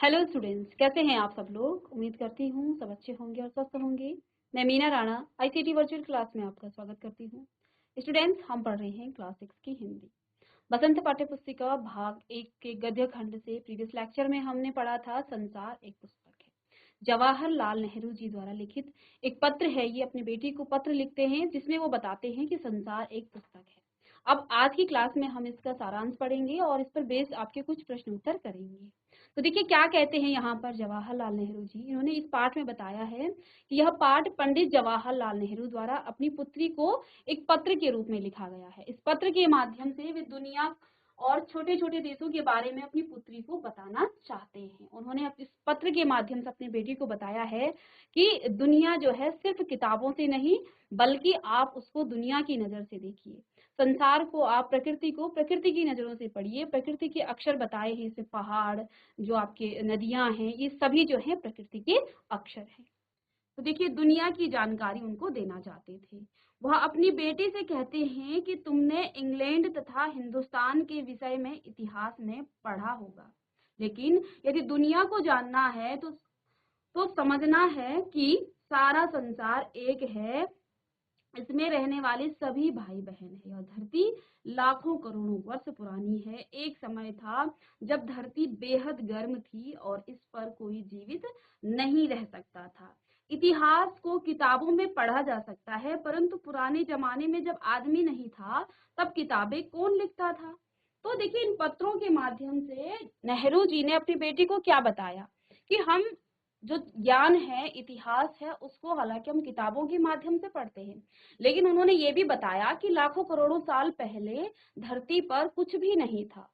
Hello students, कैसे हैं आप सब लोग। उम्मीद करती हूँ सब अच्छे होंगे और स्वस्थ होंगे। मैं Meena Rana ICT virtual class में आपका स्वागत करती हूँ। स्टूडेंट्स, हम पढ़ रहे हैं क्लास 6 की हिंदी बसंत पाठ्य पुस्तिका भाग 1 के गद्य खंड से। प्रीवियस लेक्चर में हमने पढ़ा था संसार एक पुस्तक है। जवाहरलाल नेहरू जी द्वारा लिखित एक पत्र है। ये अपनी बेटी को पत्र लिखते हैं जिसमें वो बताते हैं कि संसार एक पुस्तक है। अब आज की क्लास में हम इसका सारांश पढ़ेंगे और इस पर बेस्ड आपके कुछ प्रश्न उत्तर करेंगे। तो देखिए क्या कहते हैं यहाँ पर जवाहरलाल नेहरू जी। इन्होंने इस पाठ में बताया है कि यह पाठ पंडित जवाहरलाल नेहरू द्वारा अपनी पुत्री को एक पत्र के रूप में लिखा गया है। इस पत्र के माध्यम से वे दुनिया और छोटे छोटे देशों के बारे में अपनी पुत्री को बताना चाहते हैं। उन्होंने इस पत्र के माध्यम से अपनी बेटी को बताया है कि दुनिया जो है सिर्फ किताबों से नहीं बल्कि आप उसको दुनिया की नजर से देखिए। संसार को आप प्रकृति को प्रकृति की नजरों से पढ़िए। प्रकृति के अक्षर बताए हैं, इसमें पहाड़, जो आपके नदियां हैं, ये सभी जो है प्रकृति के अक्षर हैं। तो देखिए दुनिया की जानकारी उनको देना चाहते थे। वह अपनी बेटी से कहते हैं कि तुमने इंग्लैंड तथा हिंदुस्तान के विषय में इतिहास में पढ़ा होगा, लेकिन यदि दुनिया को जानना है तो समझना है कि सारा संसार एक है। इसमें रहने वाले सभी भाई बहन है। यह धरती लाखों करोड़ों वर्ष पुरानी है। एक समय था जब धरती बेहद गर्म थी और इस पर कोई जीवित नहीं रह सकता था। इतिहास को किताबों में पढ़ा जा सकता है, परंतु पुराने जमाने में जब आदमी नहीं था तब किताबें कौन लिखता था। तो देखिए इन पत्रों के माध्यम से नेहरू जी ने अपनी बेटी को क्या बताया कि हम जो ज्ञान है, इतिहास है, उसको हालांकि हम किताबों के माध्यम से पढ़ते हैं, लेकिन उन्होंने ये भी बताया कि लाखों करोड़ों साल पहले धरती पर कुछ भी नहीं था।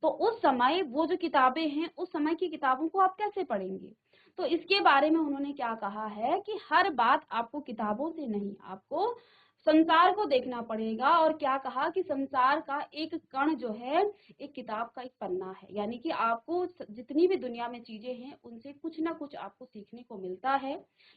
तो उस समय वो जो किताबें हैं, उस समय की किताबों को आप कैसे पढ़ेंगे। तो इसके बारे में उन्होंने क्या कहा है कि हर बात आपको किताबों से नहीं, आपको संसार को देखना पड़ेगा। और क्या कहा कि संसार का एक कण जो है एक किताब का एक पन्ना है, यानी कि आपको जितनी भी दुनिया में चीजें हैं उनसे कुछ ना कुछ आपको सीखने को मिलता है।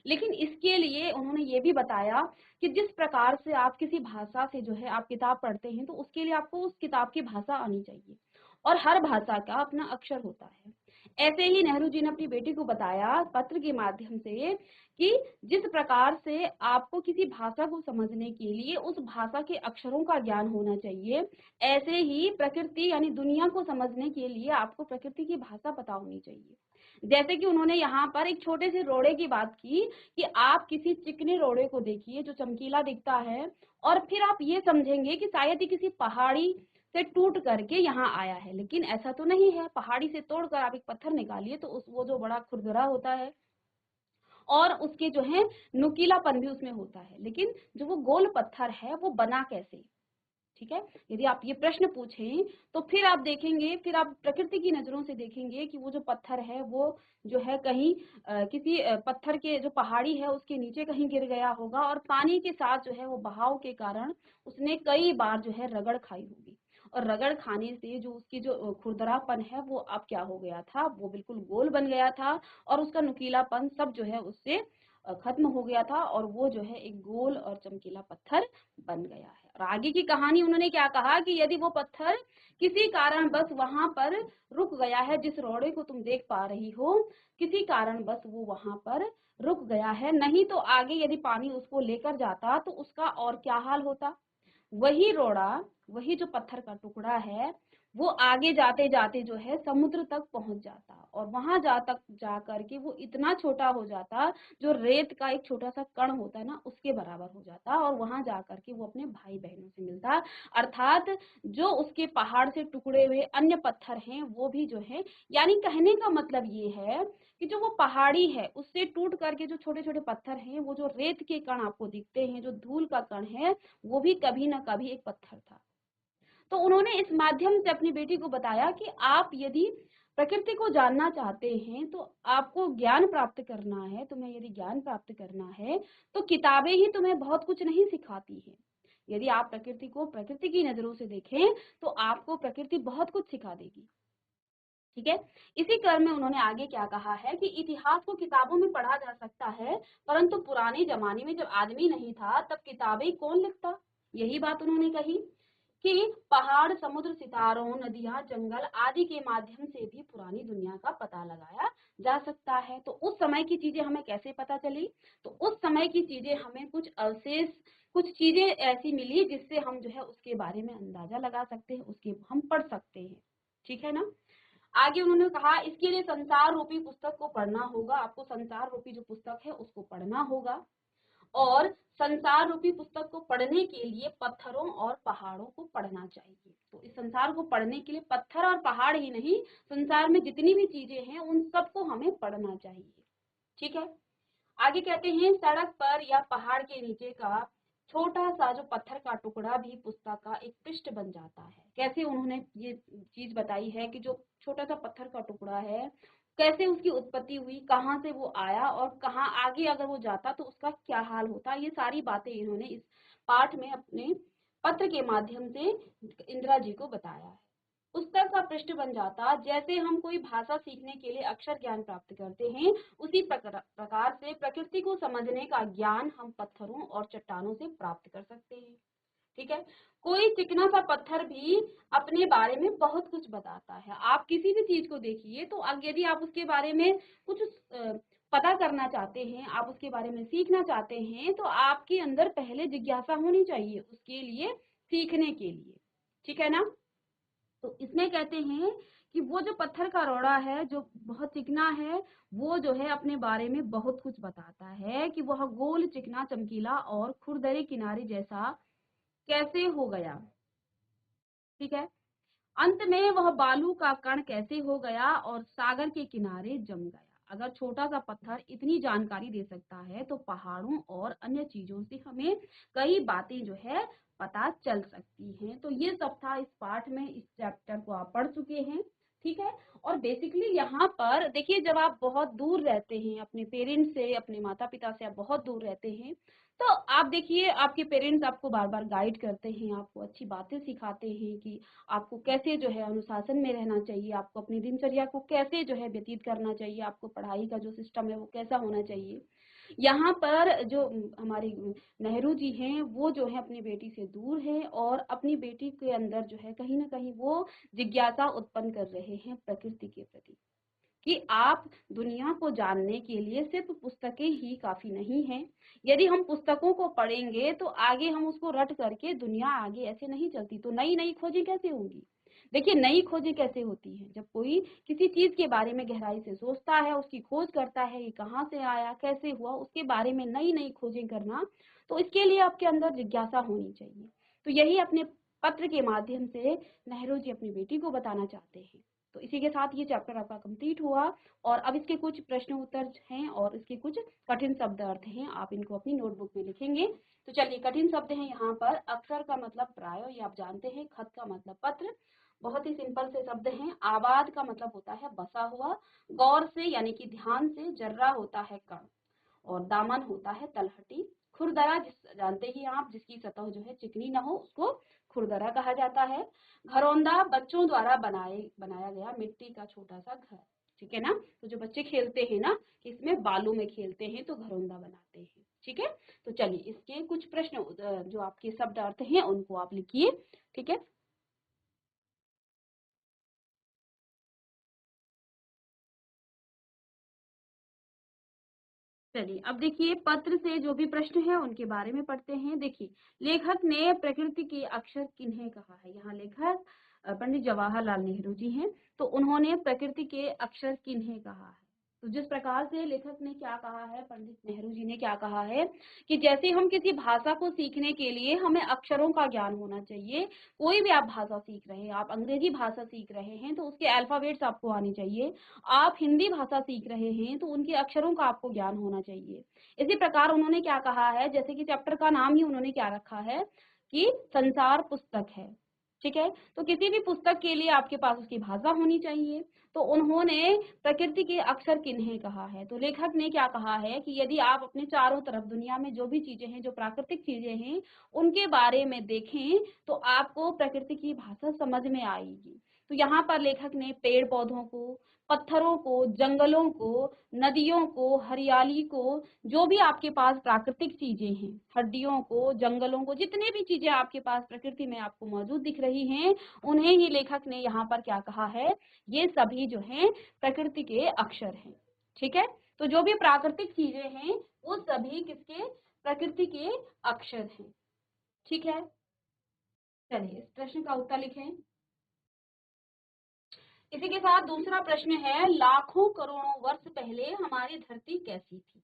लेकिन इसके लिए उन्होंने ये भी बताया कि जिस प्रकार से आप किसी भाषा से जो है आप किताब पढ़ते हैं, तो उसके लिए आपको उस किताब की भाषा आनी चाहिए और हर भाषा का अपना अक्षर होता है। ऐसे ही नेहरू जी ने अपनी बेटी को बताया पत्र के माध्यम से कि जिस प्रकार से आपको किसी भाषा को समझने के लिए उस भाषा के अक्षरों का ज्ञान होना चाहिए, ऐसे ही प्रकृति यानी दुनिया को समझने के लिए आपको प्रकृति की भाषा पता होनी चाहिए। जैसे कि उन्होंने यहाँ पर एक छोटे से रोड़े की बात की कि आप किसी चिकने रोड़े को देखिए जो चमकीला दिखता है, और फिर आप ये समझेंगे कि शायद ही किसी पहाड़ी से टूट करके यहाँ आया है, लेकिन ऐसा तो नहीं है। पहाड़ी से तोड़कर आप एक पत्थर निकालिए तो वो जो बड़ा खुरदरा होता है और उसके जो है नुकीलापन भी उसमें होता है, लेकिन जो वो गोल पत्थर है वो बना कैसे। ठीक है, यदि आप ये प्रश्न पूछें तो फिर आप देखेंगे, फिर आप प्रकृति की नजरों से देखेंगे कि वो जो पत्थर है वो जो है कहीं किसी पत्थर के जो पहाड़ी है उसके नीचे कहीं गिर गया होगा और पानी के साथ जो है वो बहाव के कारण उसने कई बार जो है रगड़ खाई होगी, और रगड़ खाने से जो उसकी जो खुरदरापन है वो अब क्या हो गया था, वो बिल्कुल गोल बन गया था और उसका नुकीलापन सब जो है उससे खत्म हो गया था और वो जो है एक गोल और चमकीला पत्थर बन गया है। और आगे की कहानी उन्होंने क्या कहा कि यदि वो पत्थर किसी कारण बस वहां पर रुक गया है, जिस रोड़े को तुम देख पा रही हो, किसी कारण बस वो वहां पर रुक गया है, नहीं तो आगे यदि पानी उसको लेकर जाता तो उसका और क्या हाल होता। वही रोड़ा, वही जो पत्थर का टुकड़ा है, वो आगे जाते जाते जो है समुद्र तक पहुंच जाता और वहां जा करके वो इतना छोटा हो जाता, जो रेत का एक छोटा सा कण होता है ना उसके बराबर हो जाता, और वहां जा करके वो अपने भाई बहनों से मिलता। अर्थात जो उसके पहाड़ से टुकड़े हुए अन्य पत्थर हैं वो भी जो है, यानी कहने का मतलब ये है कि जो वो पहाड़ी है उससे टूट करके जो छोटे छोटे पत्थर हैं, वो जो रेत के कण आपको दिखते हैं, जो धूल का कण है, वो भी कभी ना कभी एक पत्थर था। तो उन्होंने इस माध्यम से अपनी बेटी को बताया कि आप यदि प्रकृति को जानना चाहते हैं तो आपको ज्ञान प्राप्त करना है, तुम्हें यदि ज्ञान प्राप्त करना है तो किताबें ही तुम्हें बहुत कुछ नहीं सिखाती है। यदि आप प्रकृति को प्रकृति की नजरों से देखें तो आपको प्रकृति बहुत कुछ सिखा देगी। ठीक है, इसी क्रम में उन्होंने आगे क्या कहा है कि इतिहास को किताबों में पढ़ा जा सकता है, परंतु पुराने जमाने में जब आदमी नहीं था तब किताबें कौन लिखता। यही बात उन्होंने कही कि पहाड़, समुद्र, सितारों, नदियां, जंगल आदि के माध्यम से भी पुरानी दुनिया का पता लगाया जा सकता है। तो उस समय की चीजें हमें कैसे पता चली? तो उस समय की चीजें हमें कुछ अवशेष, कुछ चीजें ऐसी मिली जिससे हम जो है उसके बारे में अंदाजा लगा सकते हैं, उसके हम पढ़ सकते हैं। ठीक है ना? आगे उन्होंने कहा इसके लिए संसार रूपी पुस्तक को पढ़ना होगा। आपको संसार रूपी जो पुस्तक है उसको पढ़ना होगा, और संसार रूपी पुस्तक को पढ़ने के लिए पत्थरों और पहाड़ों को पढ़ना चाहिए। तो इस संसार को पढ़ने के लिए पत्थर और पहाड़ ही नहीं, संसार में जितनी भी चीजें हैं उन सबको हमें पढ़ना चाहिए। ठीक है? आगे कहते हैं सड़क पर या पहाड़ के नीचे का छोटा सा जो पत्थर का टुकड़ा भी पुस्तक का एक पृष्ठ बन जाता है। कैसे उन्होंने ये चीज बताई है कि जो छोटा सा पत्थर का टुकड़ा है, कैसे उसकी उत्पत्ति हुई, कहाँ से वो आया और कहाँ आगे अगर वो जाता तो उसका क्या हाल होता। ये सारी बातें इन्होंने इस पाठ में अपने पत्र के माध्यम से इंदिरा जी को बताया है। पुस्तक का पृष्ठ बन जाता, जैसे हम कोई भाषा सीखने के लिए अक्षर ज्ञान प्राप्त करते हैं, उसी प्रकार से प्रकृति को समझने का ज्ञान हम पत्थरों और चट्टानों से प्राप्त कर सकते हैं। ठीक है? कोई चिकना सा पत्थर भी अपने बारे में बहुत कुछ बताता है। आप किसी भी चीज को देखिए, तो यदि आप उसके बारे में कुछ पता करना चाहते हैं, आप उसके बारे में सीखना चाहते हैं, तो आपके अंदर पहले जिज्ञासा होनी चाहिए उसके लिए, सीखने के लिए। ठीक है ना? तो इसमें कहते हैं कि वो जो पत्थर का रोड़ा है जो बहुत चिकना है, वो जो है अपने बारे में बहुत कुछ बताता है कि वह गोल, चिकना, चमकीला और खुरदरे किनारे जैसा कैसे हो गया। ठीक है? अंत में वह बालू का कण कैसे हो गया और सागर के किनारे जम गया। अगर छोटा सा पत्थर इतनी जानकारी दे सकता है, तो पहाड़ों और अन्य चीजों से हमें कई बातें जो है पता चल सकती हैं। तो ये सब था इस पाठ में, इस चैप्टर को आप पढ़ चुके हैं। ठीक है? और बेसिकली यहाँ पर देखिए, जब आप बहुत दूर रहते हैं अपने पेरेंट्स से, अपने माता पिता से आप बहुत दूर रहते हैं, तो आप देखिए आपके पेरेंट्स आपको बार बार गाइड करते हैं, आपको अच्छी बातें सिखाते हैं कि आपको कैसे जो है अनुशासन में रहना चाहिए, आपको अपनी दिनचर्या को कैसे जो है व्यतीत करना चाहिए, आपको पढ़ाई का जो सिस्टम है वो कैसा होना चाहिए। यहाँ पर जो हमारे नेहरू जी हैं, वो जो है अपनी बेटी से दूर हैं और अपनी बेटी के अंदर जो है कहीं ना कहीं वो जिज्ञासा उत्पन्न कर रहे हैं प्रकृति के प्रति, कि आप दुनिया को जानने के लिए सिर्फ पुस्तकें ही काफी नहीं हैं। यदि हम पुस्तकों को पढ़ेंगे तो आगे हम उसको रट करके, दुनिया आगे ऐसे नहीं चलती, तो नई नई खोजें कैसे होंगी? देखिए, नई खोजें कैसे होती हैं? जब कोई किसी चीज के बारे में गहराई से सोचता है, उसकी खोज करता है, ये कहाँ से आया, कैसे हुआ, उसके बारे में नई नई खोजें करना, तो इसके लिए आपके अंदर जिज्ञासा होनी चाहिए। तो यही अपने पत्र के माध्यम से नेहरू जी अपनी बेटी को बताना चाहते हैं। तो इसी के साथ ये चैप्टर आपका कंप्लीट हुआ, और अब इसके कुछ प्रश्न उत्तर हैं और इसके कुछ कठिन शब्द अर्थ हैं, आप इनको अपनी नोटबुक में लिखेंगे। तो चलिए, कठिन शब्द हैं यहाँ पर। अक्षर का मतलब प्राय, ये आप जानते हैं। खत का मतलब पत्र, बहुत ही सिंपल से शब्द हैं। आबाद का मतलब होता है बसा हुआ। गौर से यानी कि ध्यान से। जर्रा होता है कण, और दामन होता है तलहटी। खुरदरा जिस जानते ही आप, जिसकी सतह जो है चिकनी ना हो, उसको खुरदरा कहा जाता है। घरौंदा बच्चों द्वारा बनाया गया मिट्टी का छोटा सा घर। ठीक है ना? तो जो बच्चे खेलते हैं ना, कि इसमें बालू में खेलते हैं, तो घरौंदा बनाते हैं। ठीक है? तो चलिए, इसके कुछ प्रश्न जो आपके शब्द अर्थ हैं उनको आप लिखिए। ठीक है? चलिए, अब देखिए पत्र से जो भी प्रश्न है उनके बारे में पढ़ते हैं। देखिए, लेखक ने प्रकृति के अक्षर किन्हें कहा है? यहाँ लेखक पंडित जवाहरलाल नेहरू जी हैं। तो उन्होंने प्रकृति के अक्षर किन्हें कहा है? तो जिस प्रकार से लेखक ने क्या कहा है, पंडित नेहरू जी ने क्या कहा है, कि जैसे हम किसी भाषा को सीखने के लिए हमें अक्षरों का ज्ञान होना चाहिए। कोई भी आप भाषा सीख रहे हैं, आप अंग्रेजी भाषा सीख रहे हैं तो उसके अल्फाबेट्स आपको आने चाहिए। आप हिंदी भाषा सीख रहे हैं तो उनके अक्षरों का आपको ज्ञान होना चाहिए। इसी प्रकार उन्होंने क्या कहा है, जैसे कि चैप्टर का नाम ही उन्होंने क्या रखा है कि संसार पुस्तक है। ठीक है? तो किसी भी पुस्तक के लिए आपके पास उसकी भाषा होनी चाहिए। तो उन्होंने प्रकृति के अक्षर किन्हें कहा है, तो लेखक ने क्या कहा है कि यदि आप अपने चारों तरफ दुनिया में जो भी चीजें हैं, जो प्राकृतिक चीजें हैं, उनके बारे में देखें, तो आपको प्रकृति की भाषा समझ में आएगी। तो यहाँ पर लेखक ने पेड़ पौधों को, पत्थरों को, जंगलों को, नदियों को, हरियाली को, जो भी आपके पास प्राकृतिक चीजें हैं, हड्डियों को, जंगलों को, जितने भी चीजें आपके पास प्रकृति में आपको मौजूद दिख रही हैं, उन्हें ही लेखक ने यहाँ पर क्या कहा है, ये सभी जो हैं प्रकृति के अक्षर हैं। ठीक है, तो जो भी प्राकृतिक चीजें हैं वो सभी किसके, प्रकृति के अक्षर हैं। ठीक है, चलिए इस प्रश्न का उत्तर लिखें। इसी के साथ दूसरा प्रश्न है, लाखों करोड़ों वर्ष पहले हमारी धरती कैसी थी।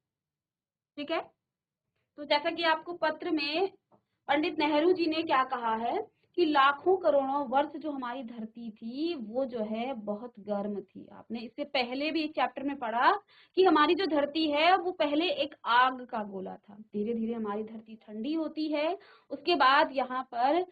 ठीक है, तो जैसा कि आपको पत्र में पंडित नेहरू जी ने क्या कहा है कि लाखों करोड़ों वर्ष जो हमारी धरती थी वो जो है बहुत गर्म थी। आपने इससे पहले भी एक चैप्टर में पढ़ा कि हमारी जो धरती है वो पहले एक आग का गोला था, धीरे धीरे हमारी धरती ठंडी होती है, उसके बाद यहाँ पर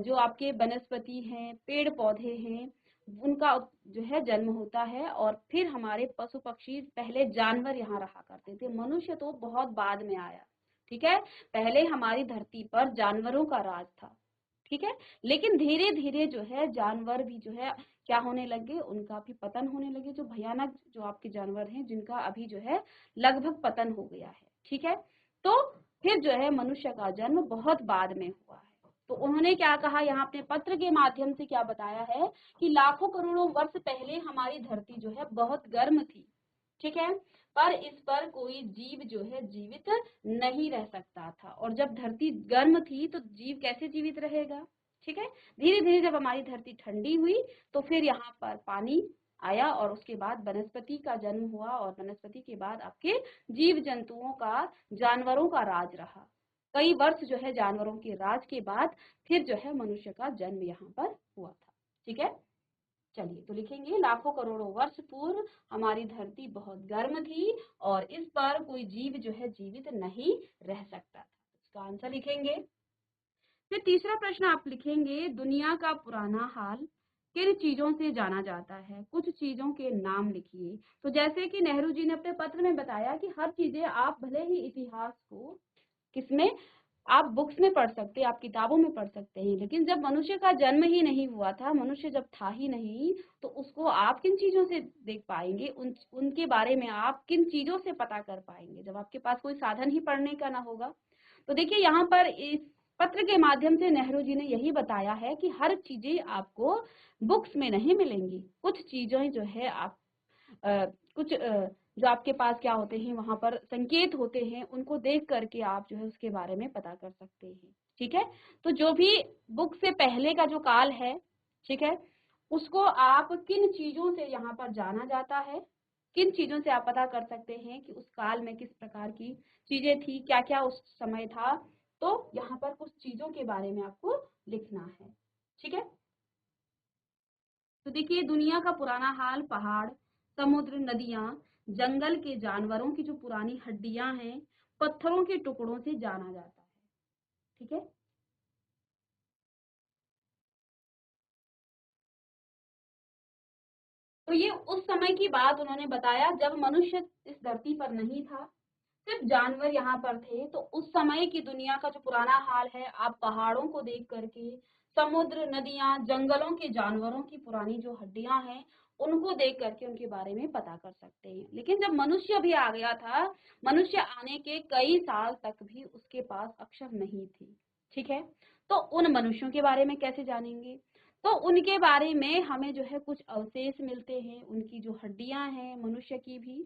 जो आपके वनस्पति हैं, पेड़ पौधे हैं, उनका जो है जन्म होता है, और फिर हमारे पशु पक्षी, पहले जानवर यहाँ रहा करते थे, मनुष्य तो बहुत बाद में आया। ठीक है, पहले हमारी धरती पर जानवरों का राज था। ठीक है, लेकिन धीरे धीरे जो है जानवर भी जो है क्या होने लगे, उनका भी पतन होने लगे, जो भयानक जो आपके जानवर हैं जिनका अभी जो है लगभग पतन हो गया है। ठीक है, तो फिर जो है मनुष्य का जन्म बहुत बाद में हुआ है। तो उन्होंने क्या कहा, यहाँ अपने पत्र के माध्यम से क्या बताया है कि लाखों करोड़ों वर्ष पहले हमारी धरती जो है बहुत गर्म थी। ठीक है, पर इस पर कोई जीव जो है जीवित नहीं रह सकता था, और जब धरती गर्म थी तो जीव कैसे जीवित रहेगा। ठीक है, धीरे धीरे जब हमारी धरती ठंडी हुई तो फिर यहाँ पर पानी आया, और उसके बाद वनस्पति का जन्म हुआ, और वनस्पति के बाद आपके जीव जंतुओं का, जानवरों का राज रहा। कई वर्ष जो है जानवरों के राज के बाद फिर जो है मनुष्य का जन्म यहाँ पर हुआ था। ठीक है, चलिए तो लिखेंगे, लाखों करोड़ों वर्ष पूर्व हमारी धरती बहुत गर्म थी और इस पर कोई जीव जो है जीवित नहीं रह सकता था। इसका आंसर लिखेंगे। फिर तीसरा प्रश्न आप लिखेंगे, दुनिया का पुराना हाल किन चीजों से जाना जाता है, कुछ चीजों के नाम लिखिए। तो जैसे कि नेहरू जी ने अपने पत्र में बताया कि हर चीजें आप भले ही इतिहास को किसमें, आप बुक्स में पढ़ सकते हैं, आप किताबों में पढ़ सकते हैं, लेकिन जब मनुष्य का जन्म ही नहीं हुआ था, मनुष्य जब था ही नहीं, तो उसको आप किन चीजों से देख पाएंगे, उनके बारे में आप किन चीजों से पता कर पाएंगे, जब आपके पास कोई साधन ही पढ़ने का ना होगा। तो देखिए यहाँ पर इस पत्र के माध्यम से नेहरू जी ने यही बताया है कि हर चीजें आपको बुक्स में नहीं मिलेंगी, कुछ चीजें जो है आप कुछ जो आपके पास क्या होते हैं, वहां पर संकेत होते हैं, उनको देख करके आप जो है उसके बारे में पता कर सकते हैं। ठीक है, तो जो भी बुक से पहले का जो काल है, ठीक है, उसको आप किन चीजों से यहाँ पर जाना जाता है, किन चीजों से आप पता कर सकते हैं कि उस काल में किस प्रकार की चीजें थी, क्या क्या उस समय था, तो यहाँ पर कुछ चीजों के बारे में आपको लिखना है। ठीक है, तो देखिए, दुनिया का पुराना हाल पहाड़, समुद्र, नदियां, जंगल के जानवरों की जो पुरानी हड्डियां हैं, पत्थरों के टुकड़ों से जाना जाता है। ठीक है, तो ये उस समय की बात उन्होंने बताया जब मनुष्य इस धरती पर नहीं था, सिर्फ जानवर यहाँ पर थे। तो उस समय की दुनिया का जो पुराना हाल है, आप पहाड़ों को देख करके, समुद्र, नदियां, जंगलों के जानवरों की पुरानी जो हड्डियां हैं, उनको देख करके उनके बारे में पता कर सकते हैं। लेकिन जब मनुष्य भी आ गया था, मनुष्य आने के कई साल तक भी उसके पास अक्षर नहीं थी। ठीक है, तो उन मनुष्यों के बारे में कैसे जानेंगे, तो उनके बारे में हमें जो है कुछ अवशेष मिलते हैं, उनकी जो हड्डियां हैं मनुष्य की भी,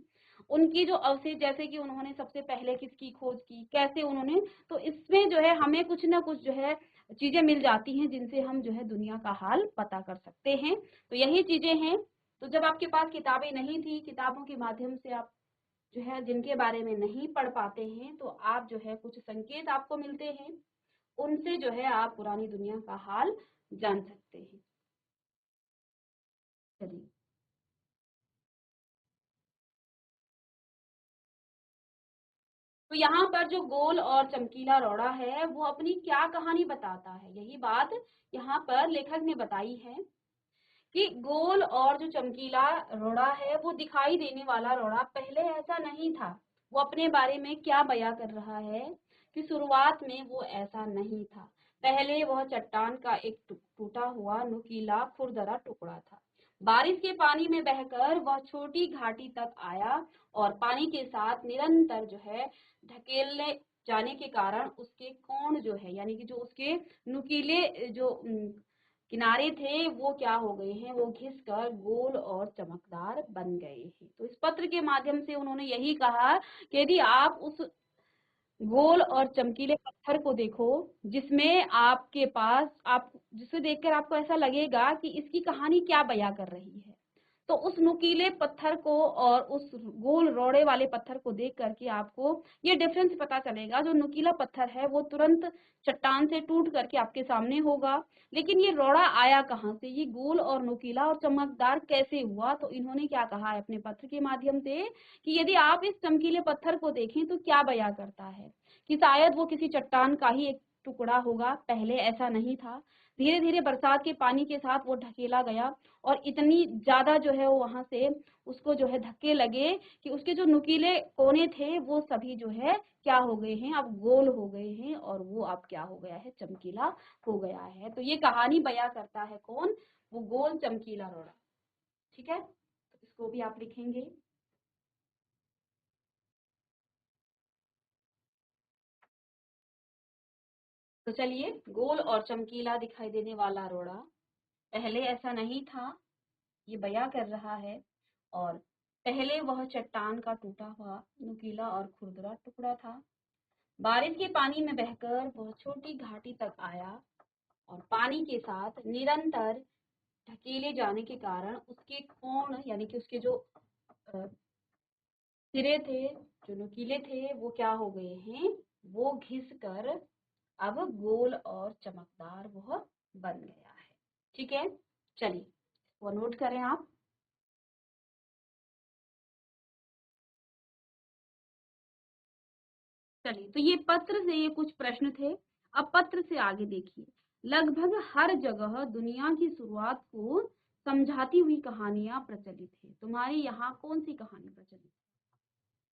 उनकी जो अवशेष, जैसे कि उन्होंने सबसे पहले किसकी खोज की, कैसे उन्होंने, तो इसमें जो है हमें कुछ ना कुछ जो है चीजें मिल जाती हैं जिनसे हम जो है दुनिया का हाल पता कर सकते हैं। तो यही चीजें हैं। तो जब आपके पास किताबें नहीं थी, किताबों के माध्यम से आप जो है जिनके बारे में नहीं पढ़ पाते हैं, तो आप जो है कुछ संकेत आपको मिलते हैं, उनसे जो है आप पुरानी दुनिया का हाल जान सकते हैं। चलिए, तो यहाँ पर जो गोल और चमकीला रोड़ा है वो अपनी क्या कहानी बताता है, यही बात यहाँ पर लेखक ने बताई है कि गोल और जो चमकीला रोड़ा है, वो दिखाई देने वाला रोड़ा पहले ऐसा नहीं था। वो अपने बारे में क्या बयां कर रहा है कि शुरुआत में वो ऐसा नहीं था, पहले वह चट्टान का एक टूटा हुआ नुकीला खुरदरा टुकड़ा था। बारिश के पानी में बहकर वह छोटी घाटी तक आया और पानी के साथ निरंतर जो है ढकेलने जाने के कारण उसके कोण जो है यानी कि जो उसके नुकीले जो किनारे थे वो क्या हो गए हैं, वो घिसकर गोल और चमकदार बन गए हैं। तो इस पत्र के माध्यम से उन्होंने यही कहा कि यदि आप उस गोल और चमकीले पत्थर को देखो जिसमें आपके पास आप जिसे देखकर आपको ऐसा लगेगा कि इसकी कहानी क्या बयां कर रही है, तो उस नुकीले पत्थर को और उस गोल रोड़े वाले पत्थर को देख करके आपको ये डिफरेंस पता चलेगा। जो नुकीला पत्थर है वो तुरंत चट्टान से टूट करके आपके सामने होगा, लेकिन ये रोड़ा आया कहाँ से, ये गोल और नुकीला और चमकदार कैसे हुआ। तो इन्होंने क्या कहा है अपने पत्र के माध्यम से कि यदि आप इस चमकीले पत्थर को देखें तो क्या बयां करता है कि शायद वो किसी चट्टान का ही एक टुकड़ा होगा, पहले ऐसा नहीं था, धीरे धीरे बरसात के पानी के साथ वो ढकेला गया और इतनी ज्यादा जो है वो वहां से उसको जो है धक्के लगे कि उसके जो नुकीले कोने थे वो सभी जो है क्या हो गए हैं, अब गोल हो गए हैं और वो अब क्या हो गया है, चमकीला हो गया है। तो ये कहानी बयां करता है कौन, वो गोल चमकीला रोड़ा। ठीक है, तो इसको भी आप लिखेंगे। तो चलिए, गोल और चमकीला दिखाई देने वाला रोड़ा पहले ऐसा नहीं था, ये बयां कर रहा है। और पहले वह चट्टान का टूटा हुआ नुकीला और खुरदरा टुकड़ा था। बारिश के पानी में बहकर वह छोटी घाटी तक आया और पानी के साथ निरंतर ढकेले जाने के कारण उसके कोण यानी कि उसके जो सिरे थे, जो नुकीले थे, वो क्या हो गए हैं, वो घिस कर अब गोल और चमकदार वह बन गया है। ठीक है, चलिए वो नोट करें आप। चलिए, तो ये पत्र से ये कुछ प्रश्न थे। अब पत्र से आगे देखिए। लगभग हर जगह दुनिया की शुरुआत को समझाती हुई कहानियां प्रचलित है। तुम्हारी यहाँ कौन सी कहानी प्रचलित है?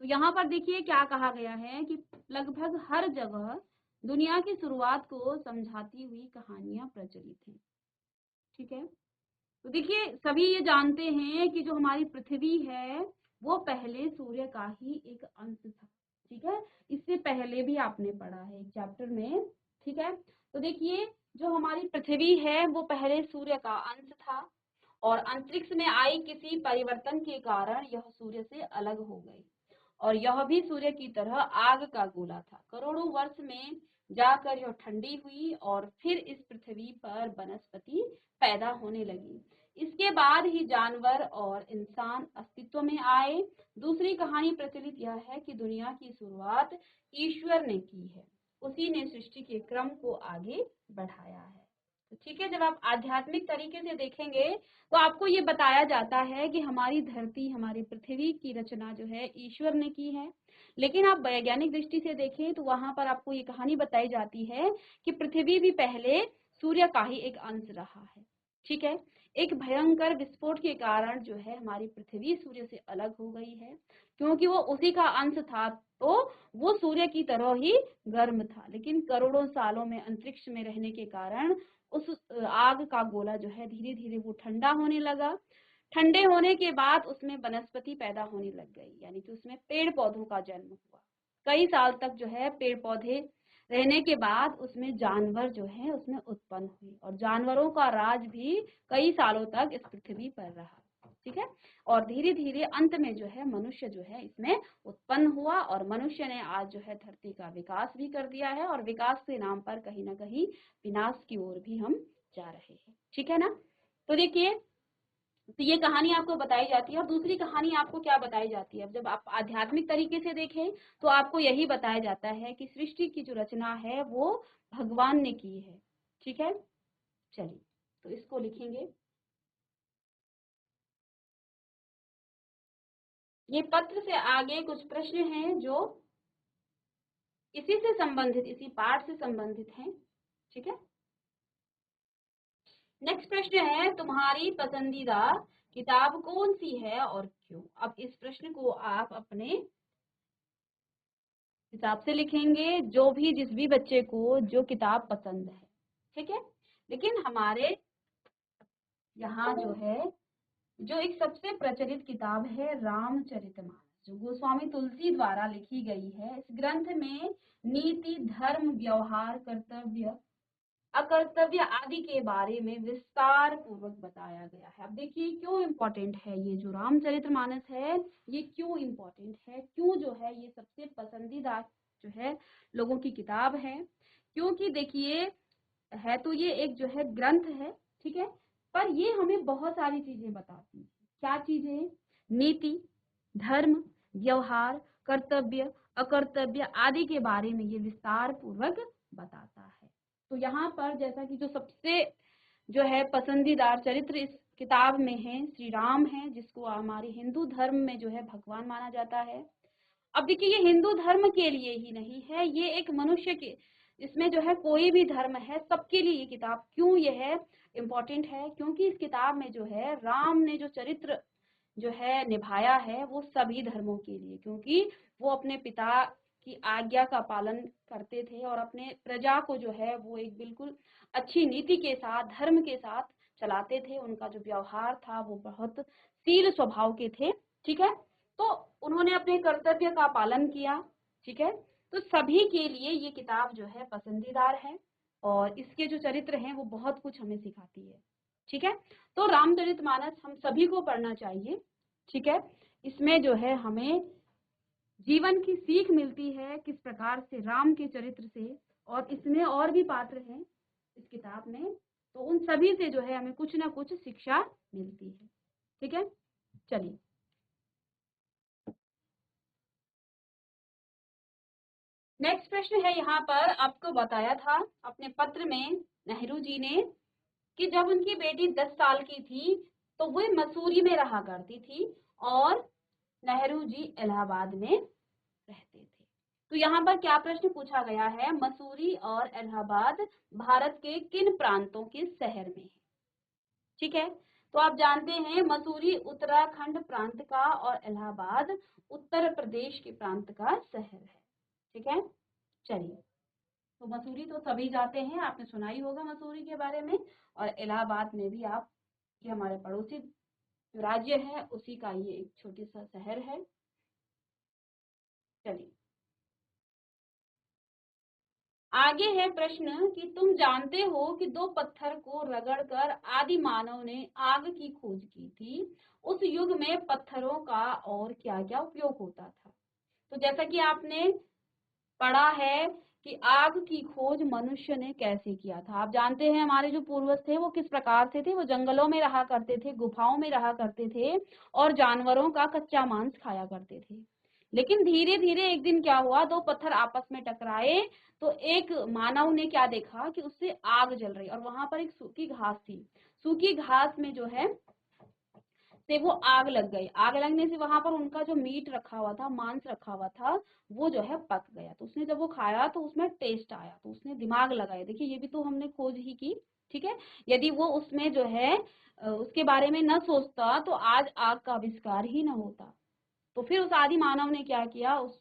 तो यहाँ पर देखिए क्या कहा गया है कि लगभग हर जगह दुनिया की शुरुआत को समझाती हुई कहानियां प्रचलित हैं। ठीक है, तो देखिए सभी ये जानते हैं कि जो हमारी पृथ्वी है वो पहले सूर्य का ही एक अंश था। ठीक है, इससे पहले भी आपने पढ़ा है एक चैप्टर में। ठीक है, तो देखिए जो हमारी पृथ्वी है वो पहले सूर्य का अंश था और अंतरिक्ष में आई किसी परिवर्तन के कारण यह सूर्य से अलग हो गई और यह भी सूर्य की तरह आग का गोला था। करोड़ों वर्ष में जाकर यह ठंडी हुई और फिर इस पृथ्वी पर वनस्पति पैदा होने लगी। इसके बाद ही जानवर और इंसान अस्तित्व में आए। दूसरी कहानी प्रचलित यह है कि दुनिया की शुरुआत ईश्वर ने की है, उसी ने सृष्टि के क्रम को आगे बढ़ाया है। तो ठीक है, जब आप आध्यात्मिक तरीके से देखेंगे तो आपको ये बताया जाता है कि हमारी धरती, हमारी पृथ्वी की रचना जो है ईश्वर ने की है। लेकिन आप वैज्ञानिक दृष्टि से देखें तो वहां पर आपको ये कहानी बताई जाती है कि पृथ्वी भी पहले सूर्य का ही एक अंश रहा है। ठीक है, एक भयंकर विस्फोट के कारण जो है हमारी पृथ्वी सूर्य से अलग हो गई है, क्योंकि वो उसी का अंश था तो वो सूर्य की तरह ही गर्म था। लेकिन करोड़ों सालों में अंतरिक्ष में रहने के कारण उस आग का गोला जो है धीरे धीरे वो ठंडा होने लगा। ठंडे होने के बाद उसमें वनस्पति पैदा होने लग गई, यानी कि उसमें पेड़ पौधों का जन्म हुआ। कई साल तक जो है पेड़ पौधे रहने के बाद उसमें जानवर जो है उसमें उत्पन्न हुए और जानवरों का राज भी कई सालों तक इस पृथ्वी पर रहा। ठीक है, और धीरे धीरे अंत में जो है मनुष्य जो है इसमें उत्पन्न हुआ और मनुष्य ने आज जो है धरती का विकास भी कर दिया है और विकास के नाम पर कहीं ना कहीं विनाश की ओर भी हम जा रहे हैं। ठीक है ना, तो देखिए, तो ये कहानी आपको बताई जाती है और दूसरी कहानी आपको क्या बताई जाती है। अब जब आप आध्यात्मिक तरीके से देखें तो आपको यही बताया जाता है कि सृष्टि की जो रचना है वो भगवान ने की है। ठीक है, चलिए तो इसको लिखेंगे। ये पत्र से आगे कुछ प्रश्न हैं जो इसी से संबंधित, इसी पाठ से संबंधित हैं। ठीक है, नेक्स्ट प्रश्न है, तुम्हारी पसंदीदा किताब कौन सी है और क्यों। अब इस प्रश्न को आप अपने हिसाब से लिखेंगे, जो भी जिस भी बच्चे को जो किताब पसंद है। ठीक है, लेकिन हमारे यहाँ जो है जो एक सबसे प्रचलित किताब है रामचरितमानस, जो गोस्वामी तुलसी द्वारा लिखी गई है। इस ग्रंथ में नीति, धर्म, व्यवहार, कर्तव्य, अकर्तव्य आदि के बारे में विस्तार पूर्वक बताया गया है। अब देखिए क्यों इम्पोर्टेंट है ये जो रामचरितमानस है, ये क्यों इम्पोर्टेंट है, क्यों जो है ये सबसे पसंदीदा जो है लोगों की किताब है। क्योंकि देखिए है तो ये एक जो है ग्रंथ है, ठीक है, पर ये हमें बहुत सारी चीजें बताती है। क्या चीजें? नीति, धर्म, व्यवहार, कर्तव्य, अकर्तव्य आदि के बारे में ये विस्तार पूर्वक बताता है। तो यहाँ पर जैसा कि जो सबसे जो है पसंदीदार चरित्र इस किताब में है श्री राम है, जिसको हमारे हिंदू धर्म में जो है भगवान माना जाता है। अब देखिए ये हिंदू धर्म के लिए ही नहीं है, ये एक मनुष्य के, इसमें जो है कोई भी धर्म है सबके लिए ये किताब क्यों ये है इम्पोर्टेंट है, क्योंकि इस किताब में जो है राम ने जो चरित्र जो है निभाया है वो सभी धर्मों के लिए, क्योंकि वो अपने पिता की आज्ञा का पालन करते थे और अपने प्रजा को जो है वो एक बिल्कुल अच्छी नीति के साथ, धर्म के साथ चलाते थे। उनका जो व्यवहार था वो बहुत शील स्वभाव के थे, ठीक है। तो उन्होंने अपने कर्तव्य का पालन किया, ठीक है। तो सभी के लिए ये किताब जो है पसंदीदार है और इसके जो चरित्र हैं वो बहुत कुछ हमें सिखाती है, ठीक है। तो रामचरितमानस हम सभी को पढ़ना चाहिए, ठीक है। इसमें जो है हमें जीवन की सीख मिलती है किस प्रकार से राम के चरित्र से, और इसमें और भी पात्र हैं इस किताब में, तो उन सभी से जो है हमें कुछ ना कुछ शिक्षा मिलती है, ठीक है। चलिए नेक्स्ट प्रश्न है, यहाँ पर आपको बताया था अपने पत्र में नेहरू जी ने कि जब उनकी बेटी 10 साल की थी तो वो मसूरी में रहा करती थी और नेहरू जी इलाहाबाद में रहते थे। तो यहाँ पर क्या प्रश्न पूछा गया है, मसूरी और इलाहाबाद भारत के किन प्रांतों के शहर में है, ठीक है। तो आप जानते हैं मसूरी उत्तराखंड प्रांत का और इलाहाबाद उत्तर प्रदेश के प्रांत का शहर है, ठीक है। चलिए, तो मसूरी तो सभी जाते हैं, आपने सुना ही होगा मसूरी के बारे में, और इलाहाबाद में भी आप, ये हमारे पड़ोसी जो राज्य है उसी का ये एक छोटी सा शहर है। चलिए आगे है प्रश्न कि तुम जानते हो कि दो पत्थर को रगड़कर आदि मानव ने आग की खोज की थी। उस युग में पत्थरों का और क्या क्या उपयोग होता था। तो जैसा कि आपने पढ़ा है कि आग की खोज मनुष्य ने कैसे किया था। आप जानते हैं हमारे जो पूर्वज थे वो किस प्रकार से थे, वो जंगलों में रहा करते थे, गुफाओं में रहा करते थे और जानवरों का कच्चा मांस खाया करते थे। लेकिन धीरे धीरे एक दिन क्या हुआ, दो पत्थर आपस में टकराए तो एक मानव ने क्या देखा कि उससे आग जल रही और वहां पर एक सूखी घास थी। सूखी घास में जो है से वो आग लग गई। आग लगने से वहां पर उनका जो मीट रखा हुआ था, मांस रखा हुआ था, वो जो है पक गया। तो उसने जब वो खाया तो उसमें टेस्ट आया, तो उसने दिमाग लगाया, देखिए ये भी तो हमने खोज ही की, ठीक है। यदि वो उसमें जो है उसके बारे में न सोचता तो आज आग का आविष्कार ही न होता। तो फिर उस आदि मानव ने क्या किया, उस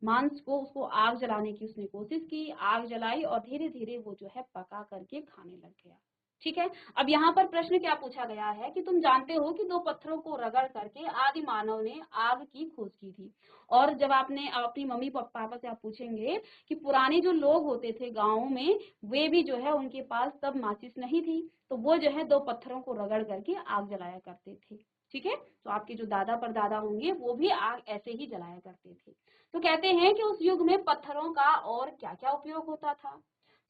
मांस को, उसको आग जलाने की उसने कोशिश की, आग जलाई और धीरे धीरे वो जो है पका करके खाने लग गया, ठीक है। अब यहाँ पर प्रश्न क्या पूछा गया है कि तुम जानते हो कि दो पत्थरों को रगड़ करके आदि मानव ने आग की खोज की थी। और जब आपने अपनी मम्मी पापा से आप पूछेंगे कि पुराने जो लोग होते थे गाँव में, वे भी जो है उनके पास तब माचिस नहीं थी, तो वो जो है दो पत्थरों को रगड़ करके आग जलाया करते थे, ठीक है। तो आपके जो दादा परदादा होंगे वो भी आग ऐसे ही जलाया करते थे। तो कहते हैं कि उस युग में पत्थरों का और क्या क्या उपयोग होता था।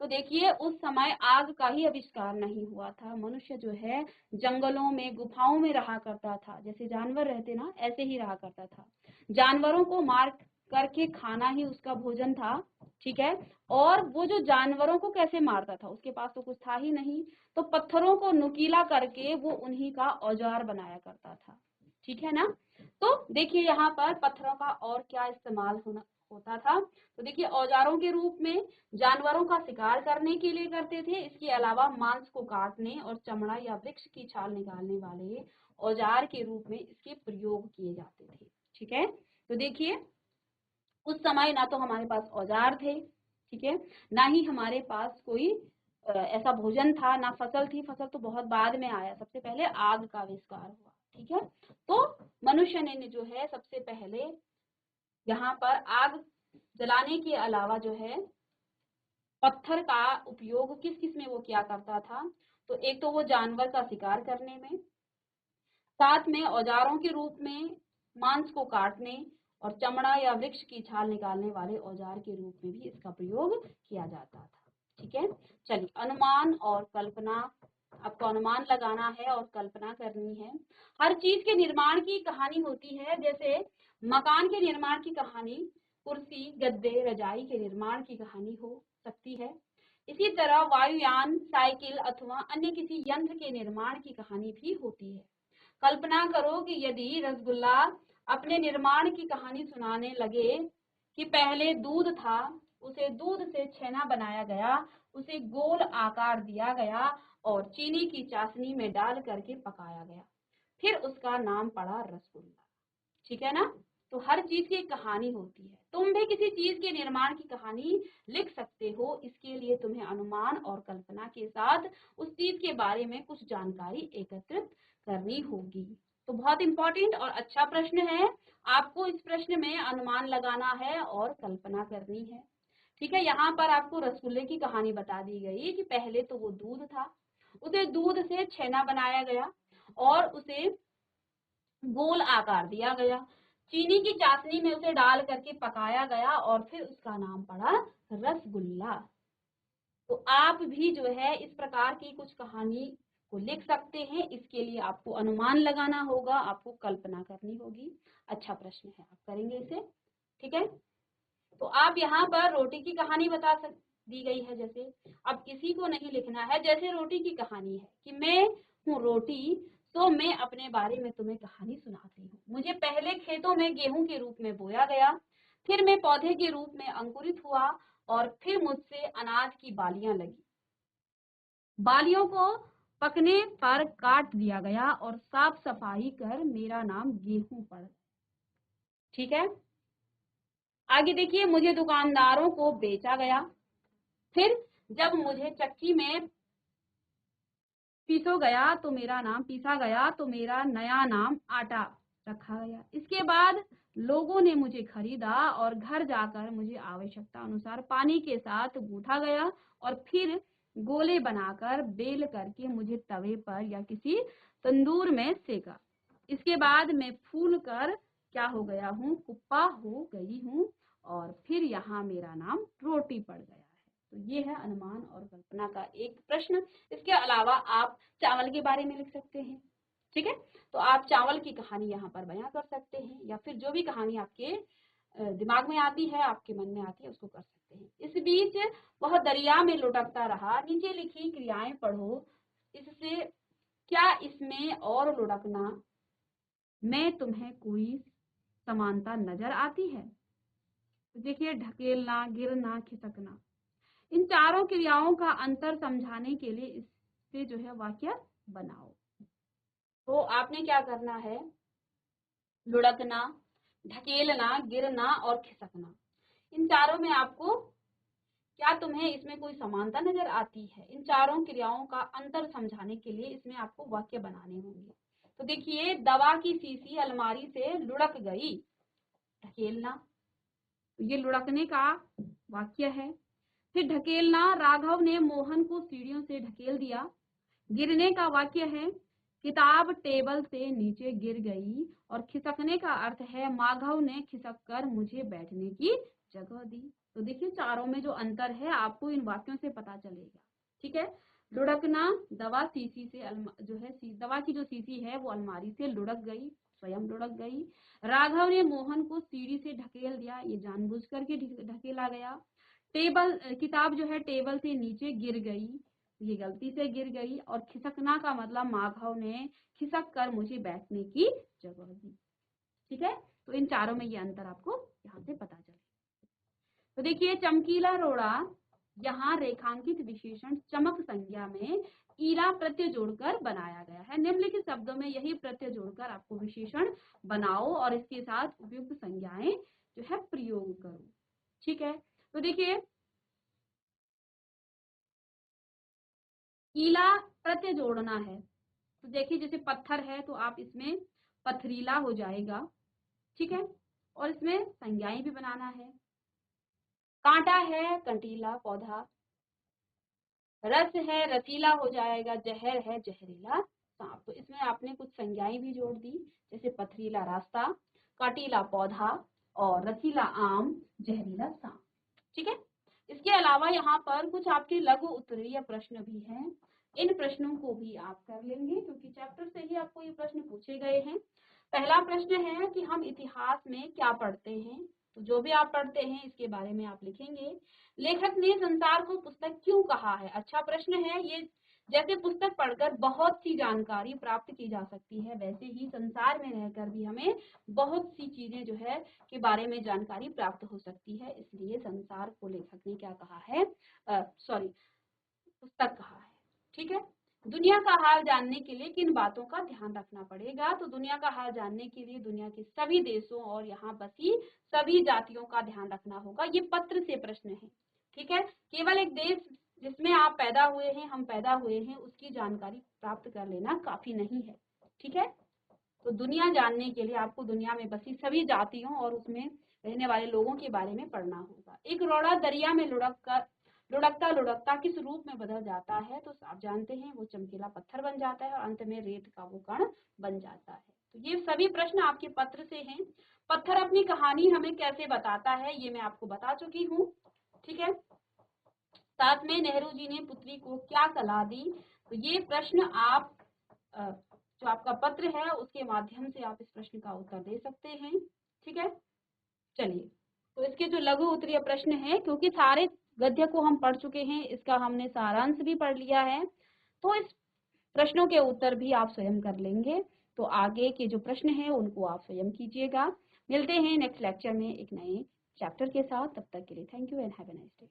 तो देखिए उस समय आग का ही आविष्कार नहीं हुआ था। मनुष्य जो है जंगलों में, गुफाओं में रहा करता था, जैसे जानवर रहते ना ऐसे ही रहा करता था। जानवरों को मार करके खाना ही उसका भोजन था, ठीक है। और वो जो जानवरों को कैसे मारता था, उसके पास तो कुछ था ही नहीं, तो पत्थरों को नुकीला करके वो उन्हीं का औजार बनाया करता था, ठीक है ना। तो देखिए यहाँ पर पत्थरों का और क्या इस्तेमाल होता था। तो देखिए औजारों के रूप में जानवरों का शिकार करने के लिए करते थे, इसके अलावा मांस को काटने और चमड़ा या वृक्ष की छाल निकालने वाले औजार के रूप में इसके प्रयोग किए जाते थे, ठीक है। तो देखिए उस समय ना तो हमारे पास औजार थे, ठीक है, ना ही हमारे पास कोई ऐसा भोजन था, ना फसल थी, फसल तो बहुत बाद में आया, सबसे पहले आग का आविष्कार हुआ, ठीक है। तो मनुष्य ने जो है सबसे पहले यहाँ पर आग जलाने के अलावा जो है पत्थर का उपयोग किस किस में वो किया करता था। तो एक तो वो जानवर का शिकार करने में, साथ में औजारों के रूप में मांस को काटने, और चमड़ा या वृक्ष की छाल निकालने वाले औजार के रूप में भी इसका प्रयोग किया जाता था। ठीक है। चलिए, अनुमान और कल्पना, आपको अनुमान लगाना है और कल्पना करनी है। हर चीज के निर्माण की कहानी होती है, जैसे मकान के निर्माण की कहानी, कुर्सी, गद्दे, रजाई के निर्माण की कहानी हो सकती है। इसी तरह वायुयान, साइकिल अथवा अन्य किसी यंत्र के निर्माण की कहानी भी होती है। कल्पना करो कि यदि रसगुल्ला अपने निर्माण की कहानी सुनाने लगे कि पहले दूध था, उसे दूध से छेना बनाया गया, उसे गोल आकार दिया गया और चीनी की चाशनी में डाल करके पकाया गया, फिर उसका नाम पड़ा रसगुल्ला। ठीक है ना। तो हर चीज की एक कहानी होती है। तुम भी किसी चीज के निर्माण की कहानी लिख सकते हो। इसके लिए तुम्हें अनुमान और कल्पना के साथ उस चीज के बारे में कुछ जानकारी एकत्रित करनी होगी। तो बहुत इंपॉर्टेंट और अच्छा प्रश्न है। आपको इस प्रश्न में अनुमान लगाना है और कल्पना करनी है। ठीक है। यहाँ पर आपको रसगुल्ले की कहानी बता दी गई कि पहले तो वो दूध था, उसे दूध से छेना बनाया गया और उसे गोल आकार दिया गया, चीनी की चाशनी में उसे डाल करके पकाया गया और फिर उसका नाम पड़ा रसगुल्ला। तो आप भी जो है इस प्रकार की कुछ कहानी को लिख सकते हैं। इसके लिए आपको अनुमान लगाना होगा, आपको कल्पना करनी होगी। अच्छा प्रश्न है, आप करेंगे इसे। ठीक है। तो आप यहाँ पर रोटी की कहानी दी गई है। जैसे अब किसी को नहीं लिखना है, जैसे रोटी की कहानी है कि मैं हूँ रोटी, तो मैं अपने बारे में तुम्हें कहानी सुनाती हूँ। मुझे पहले खेतों में गेहूं के रूप में बोया गया, फिर मैं पौधे के रूप में अंकुरित हुआ और फिर मुझसे अनाज की बालियां लगी। बालियों को पकने पर काट दिया गया और साफ सफाई कर मेरा नाम गेहूं पड़ गया। ठीक है। आगे देखिए, मुझे दुकानदारों को बेचा गया, फिर जब मुझे चक्की में पीसा गया तो मेरा नया नाम आटा रखा गया। इसके बाद लोगों ने मुझे खरीदा और घर जाकर मुझे आवश्यकता अनुसार पानी के साथ गूंथा गया और फिर गोले बनाकर बेल करके मुझे तवे पर या किसी तंदूर में सेका। इसके बाद मैं फूल कर क्या हो गया हूँ, कुप्पा हो गई हूँ और फिर यहाँ मेरा नाम रोटी पड़ गया है। तो ये है अनुमान और कल्पना का एक प्रश्न। इसके अलावा आप चावल के बारे में लिख सकते हैं। ठीक है। तो आप चावल की कहानी यहाँ पर बयां कर सकते हैं, या फिर जो भी कहानी आपके दिमाग में आती है, आपके मन में आती है, उसको कर सकते हैं। इस बीच वह दरिया में लुढ़कता रहा। नीचे लिखी क्रियाएं पढ़ो। इससे क्या इसमें और लुढ़कना में तुम्हें कोई समानता नजर आती है? तो देखिए, ढकेलना, गिरना, खिसकना, इन चारों क्रियाओं का अंतर समझाने के लिए इससे जो है वाक्य बनाओ। तो आपने क्या करना है, लुढ़कना, ढकेलना, गिरना और खिसकना, इन चारों में आपको क्या तुम्हें इसमें कोई समानता नजर आती है? इन चारों क्रियाओं का अंतर समझाने के लिए इसमें आपको वाक्य बनाने होंगे। तो देखिए, दवा की शीशी अलमारी से लुढ़क गई, ढकेलना, ये लुढ़कने का वाक्य है। फिर ढकेलना, राघव ने मोहन को सीढ़ियों से ढकेल दिया। गिरने का वाक्य है, किताब टेबल से नीचे गिर गई। और खिसकने का अर्थ है, माधव ने खिसक कर मुझे बैठने की जगह दी। तो देखिए, चारों में जो अंतर है आपको इन वाक्यों से पता चलेगा। ठीक है। लुढ़कना, दवा शीशी से जो है दवा की जो शीशी है वो अलमारी से लुढ़क गई, स्वयं लुढ़क गई। राघव ने मोहन को सीढ़ी से ढकेल दिया, ये जानबूझ करके ढकेला गया। किताब जो है टेबल से नीचे गिर गई, ये गलती से गिर गई। और खिसकना का मतलब, माधव ने खिसक कर मुझे बैठने की जगह दी। ठीक है। तो इन चारों में ये अंतर आपको यहाँ से पता चले। तो देखिए, चमकीला रोड़ा, यहाँ रेखांकित विशेषण चमक संज्ञा में ईला प्रत्यय जोड़कर बनाया गया है। निम्नलिखित शब्दों में यही प्रत्यय जोड़कर आपको विशेषण बनाओ और इसके साथ उपयुक्त संज्ञाएं जो है प्रयोग करो। ठीक है। तो देखिए, ईला प्रत्यय जोड़ना है, तो देखिए जैसे पत्थर है तो आप इसमें पथरीला हो जाएगा, ठीक है। और इसमें संज्ञाएं भी बनाना है। कांटा है कंटीला पौधा, रस है रसीला हो जाएगा, जहर है जहरीला सांप। तो इसमें आपने कुछ संज्ञाएं भी जोड़ दी, जैसे पथरीला रास्ता, काटीला पौधा और रसीला आम, जहरीला सांप, ठीक है। इसके अलावा यहाँ पर कुछ आपके लघु उत्तरीय प्रश्न भी हैं। इन प्रश्नों को भी आप कर लेंगे क्योंकि चैप्टर से ही आपको ये प्रश्न पूछे गए हैं। पहला प्रश्न है कि हम इतिहास में क्या पढ़ते हैं, तो जो भी आप पढ़ते हैं इसके बारे में आप लिखेंगे। लेखक ने संसार को पुस्तक क्यों कहा है, अच्छा प्रश्न है ये। जैसे पुस्तक पढ़कर बहुत सी जानकारी प्राप्त की जा सकती है, वैसे ही संसार में रहकर भी हमें बहुत सी चीजें जो है के बारे में जानकारी प्राप्त हो सकती है। इसलिए संसार को लेखक ने क्या कहा है, पुस्तक कहा है, ठीक है। दुनिया का हाल जानने के लिए किन बातों का ध्यान रखना पड़ेगा, तो दुनिया का हाल जानने के लिए दुनिया के सभी देशों और यहाँ बसी सभी जातियों का ध्यान रखना होगा। ये पत्र से प्रश्न है, ठीक है। केवल एक देश जिसमें आप पैदा हुए हैं, हम पैदा हुए हैं, उसकी जानकारी प्राप्त कर लेना काफी नहीं है, ठीक है। तो दुनिया जानने के लिए आपको दुनिया में बसी सभी जातियों और उसमें रहने वाले लोगों के बारे में पढ़ना होगा। एक रोड़ा दरिया में लुढ़कता लुढ़कता किस रूप में बदल जाता है, तो आप जानते हैं वो चमकीला पत्थर बन जाता है और अंत में रेत का वो कण बन जाता है। तो ये सभी प्रश्न आपके पत्र से हैं। पत्थर अपनी कहानी हमें कैसे बताता है ये मैं आपको बता चुकी हूँ, ठीक है। साथ में नेहरू जी ने पुत्री को क्या सलाह दी, तो ये प्रश्न आप जो आपका पत्र है उसके माध्यम से आप इस प्रश्न का उत्तर दे सकते हैं, ठीक है। चलिए, तो इसके जो लघु उत्तरीय प्रश्न है, क्योंकि सारे गद्य को हम पढ़ चुके हैं, इसका हमने सारांश भी पढ़ लिया है, तो इस प्रश्नों के उत्तर भी आप स्वयं कर लेंगे। तो आगे के जो प्रश्न हैं उनको आप स्वयं कीजिएगा। मिलते हैं नेक्स्ट लेक्चर में एक नए चैप्टर के साथ। तब तक के लिए thank you and have a nice day.